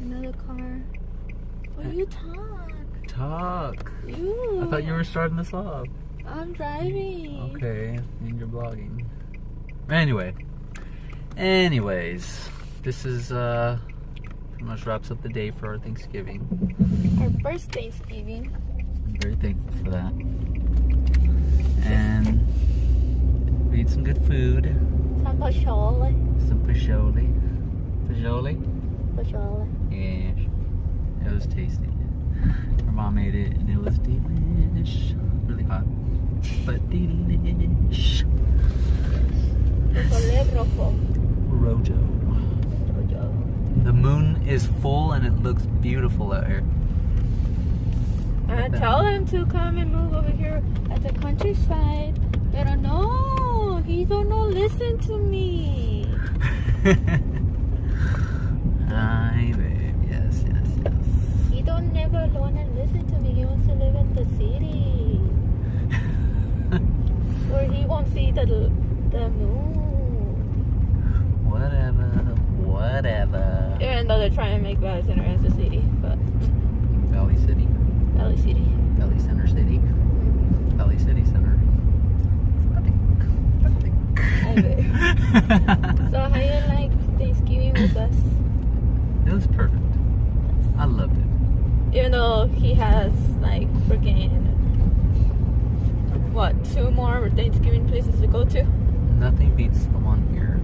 Another car. Oh, you talk. Talk. You. I thought you were starting this off. I'm driving. Okay, and you're vlogging. Anyways, this is pretty much wraps up the day for our Thanksgiving. Our first Thanksgiving. I'm very thankful for that. And we ate some good food. Some pozole. Some pozole. Pozole? Pozole. Yeah. It was tasty. Our mom made it and it was delish. Really hot. But delish. Pozole rojo. Rojo. The moon is full and it looks beautiful out here. I tell him to come and move over here at the countryside. But no, he don't listen to me. Hi, babe. Yes. He don't never want to listen to me. He wants to live in the city. Where he won't see the moon. Whatever. Even though they're trying to make Valley Center as a city, but Valley City. Valley City. Valley Center City. Valley City Center. Okay. So how you like Thanksgiving with us? It was perfect. I loved it. Even though he has like freaking 2 more Thanksgiving places to go to. Nothing beats the one here.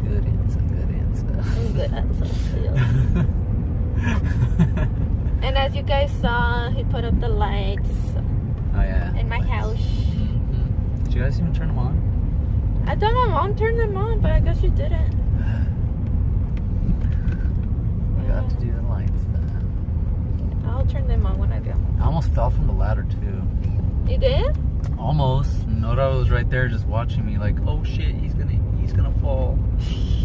Good answer. And as you guys saw, he put up the lights Oh yeah. in my house. Mm-hmm. Did you guys even turn them on? I thought my mom turned them on, but I guess she didn't. Forgot to do the lights then. I'll turn them on when I get home. I almost fell from the ladder too. You did? Almost. Nora was right there just watching me like, oh shit, he's gonna fall.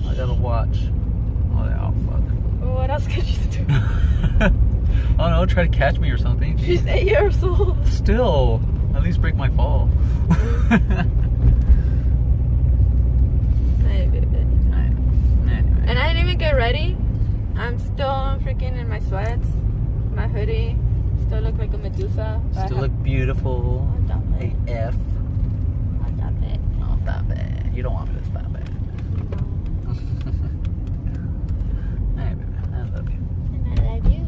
I gotta watch. Oh yeah, oh fuck. Well, what else could you do? Oh no, try to catch me or something. She's 8 years old. Still, at least break my fall. Anyway. Anyway. And I didn't even get ready. I'm still freaking in my sweats, my hoodie. Still look like a Medusa. Still look beautiful. Stop it. AF. Stop it. Oh, that bad. You don't want me to stop it. Hey, baby, I love you. And I love you.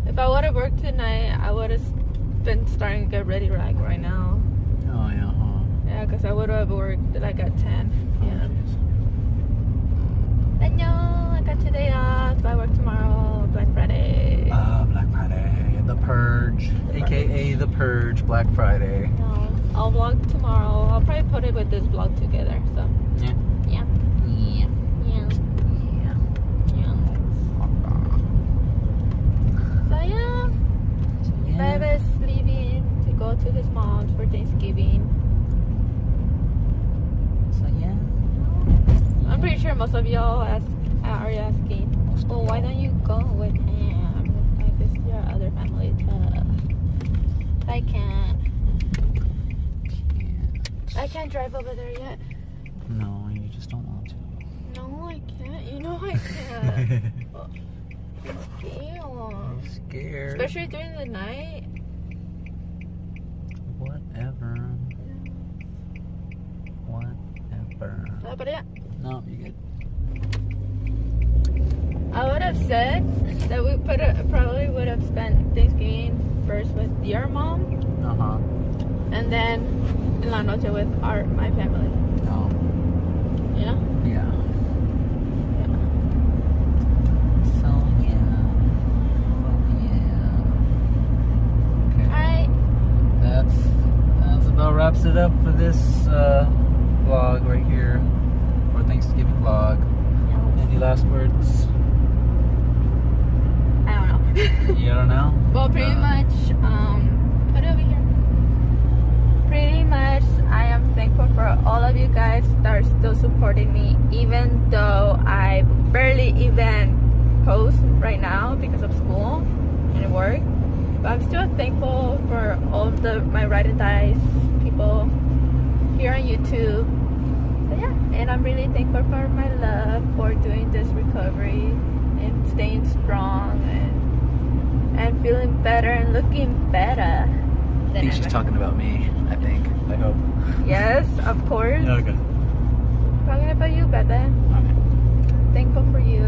If I would have worked tonight, I would have been starting to get ready like right now. Oh, yeah, huh? Yeah, because I would have worked like at 10. Yeah. I know. I got today off. I work tomorrow. Black Friday. Black Friday. The Purge. AKA The Purge. Black Friday. No, I'll vlog tomorrow. I'll probably put it with this vlog together. So, Yeah. yeah. Yeah. Yeah. Yeah. Yeah. So, yeah. Baby's leaving to go to his mom's for Thanksgiving. So, yeah. I'm pretty sure most of y'all are asking, well, why don't you go with him? Like, this is your other family too. I can't. I can't drive over there yet. No, you just don't want to. No, I can't. You know I can't. I'm scared. I'm scared. Especially during the night. Whatever. But yeah, No, you good. I would have said that we probably would have spent Thanksgiving first with your mom, Uh-huh. and then in La Noche with my family. No. You know? Yeah. Yeah. So, yeah. Okay. Alright. That's about wraps it up for this vlog right here. For Thanksgiving vlog. Any last words? I don't know. You don't know? Well, pretty much, put it over here. Pretty much, I am thankful for all of you guys that are still supporting me, even though I barely even post right now because of school and work. But I'm still thankful for all of my Ride and Dice people here on YouTube. So yeah, and I'm really thankful for my love for doing this recovery and staying strong and feeling better and looking better. I think she's talking about me, I hope. Yes, of course. Okay. Talking about you, Bebe. Okay. Thankful for you.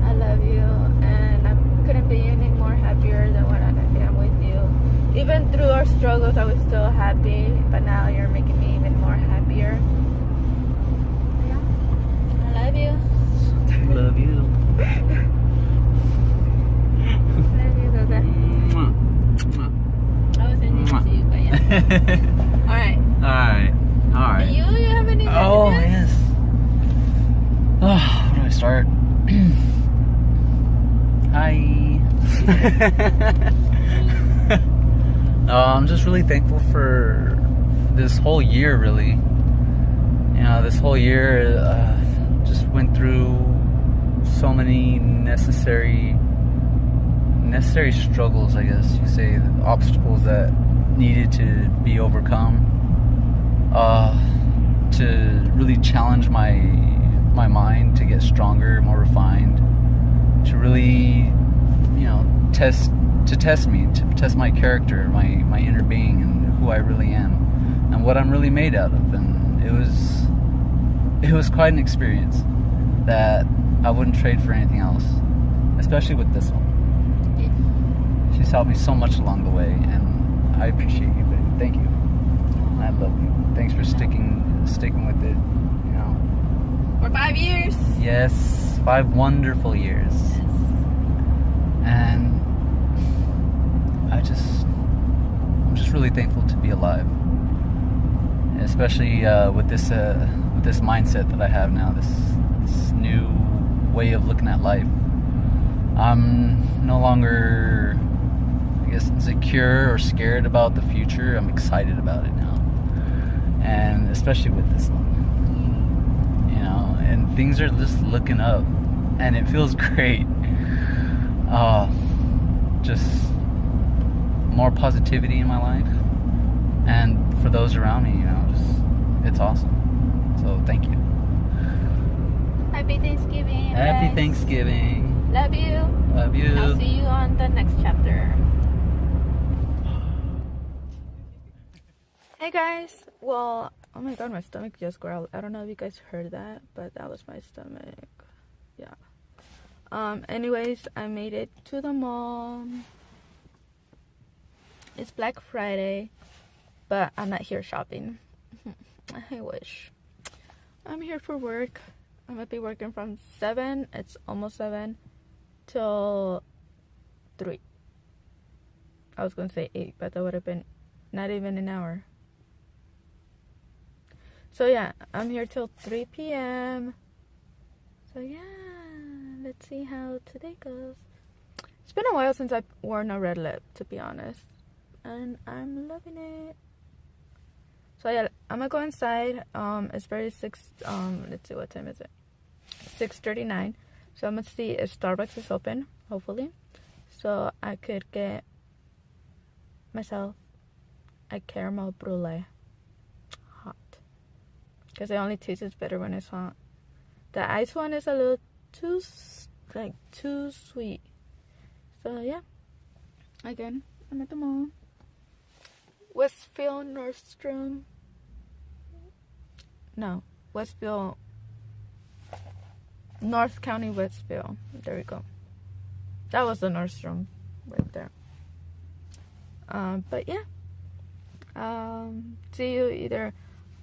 I love you, and I couldn't be any more happier than what I am with you. Even through our struggles, I was still happy, but now you're making me even more happier. Yeah. I love you. Love you. Love you, Bebe. I was ending it to you, but yeah. Alright. Alright. You have any messages? Oh, yes. Oh, where do I start? Hi. I'm just really thankful for this whole year, really. You know, this whole year just went through so many necessary struggles, I guess you say, the obstacles that needed to be overcome, to really challenge my mind to get stronger, more refined, to really, you know, test me, to test my character, my inner being, and who I really am, and what I'm really made out of. And it was quite an experience that I wouldn't trade for anything else, especially with this one. She's helped me so much along the way, and I appreciate you, baby. Thank you. I love you. Thanks for sticking with it, you know. For 5 years. Yes, 5 wonderful years. And I'm just really thankful to be alive, especially with this mindset that I have now, this new way of looking at life. I'm no longer, I guess, insecure or scared about the future. I'm excited about it now, and especially with this one, you know, and things are just looking up, and it feels great. Just more positivity in my life, and for those around me, you know, it's awesome. So thank you. Happy Thanksgiving. Happy guys. Thanksgiving. Love you. Love you. And I'll see you on the next chapter. Hey guys. Well, oh my god, my stomach just growled. I don't know if you guys heard that, but that was my stomach. Yeah. Anyways, I made it to the mall. It's Black Friday, but I'm not here shopping. I wish. I'm here for work. I'm gonna be working from 7, it's almost 7, till 3. I was gonna say 8, but that would have been not even an hour. So yeah, I'm here till 3 p.m. So yeah, let's see how today goes. It's been a while since I've worn a red lip, to be honest, and I'm loving it. So yeah, I'm gonna go inside. It's very let's see, what time is it? 6:39. So I'm gonna see if Starbucks is open, hopefully, so I could get myself a caramel brulee hot, because it only tastes better when it's hot. The ice one is a little too sweet. So yeah, again, I'm at the mall. Westfield Nordstrom. No, Westfield. North County Westfield. There we go. That was the Nordstrom right there. But yeah. See you either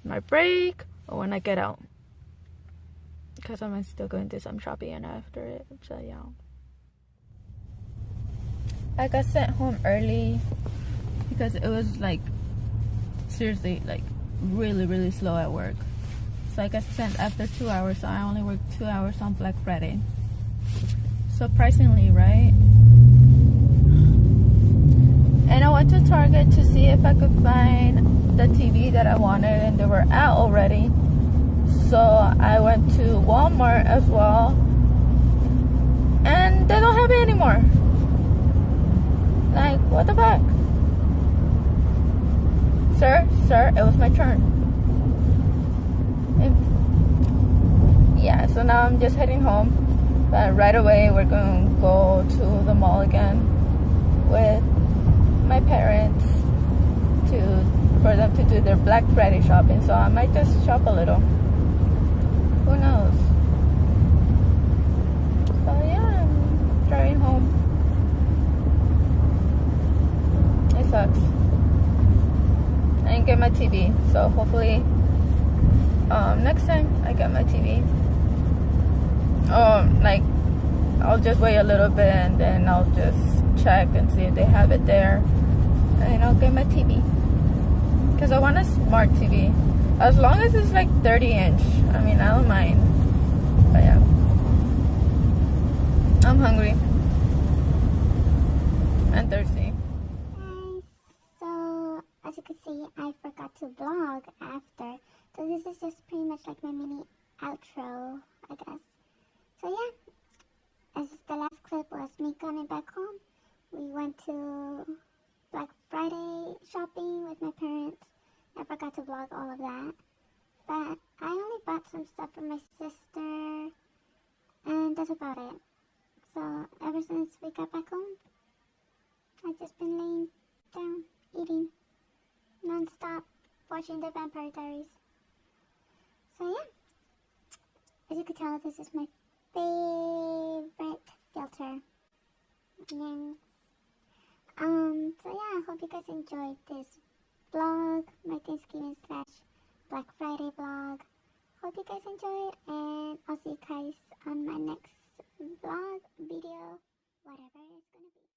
on my break or when I get out, because I'm still going to do some shopping after it. So yeah. I got sent home early because it was like seriously like really slow at work. So I got sent after 2 hours, so I only worked 2 hours on Black Friday. Surprisingly, right? And I went to Target to see if I could find the TV that I wanted, and they were out already. So I went to Walmart as well, and they don't have it anymore. Like, what the fuck? Sir, it was my turn. yeah, so now I'm just heading home. But right away we're going to go to the mall again with my parents for them to do their Black Friday shopping. So I might just shop a little. Who knows? So yeah, I'm driving home. It sucks. I didn't get my TV, so hopefully next time I get my TV. Like I'll just wait a little bit and then I'll just check and see if they have it there, and I'll get my TV. Because I want a smart TV. As long as it's like 30-inch. I mean, I don't mind. But yeah. I'm hungry. And thirsty. So, as you can see, I forgot to vlog after. So this is just pretty much like my mini outro, I guess. So yeah, as the last clip was me coming back home. We went to Black Friday shopping with my parents. I forgot to vlog all of that. But I only bought some stuff for my sister. And that's about it. So ever since we got back home, I've just been laying down, eating, non-stop, watching the Vampire Diaries. So yeah, as you can tell, this is my favorite filter. And so yeah, I hope you guys enjoyed this vlog, my Thanksgiving / Black Friday vlog. Hope you guys enjoyed, and I'll see you guys on my next vlog, video, whatever it's gonna be.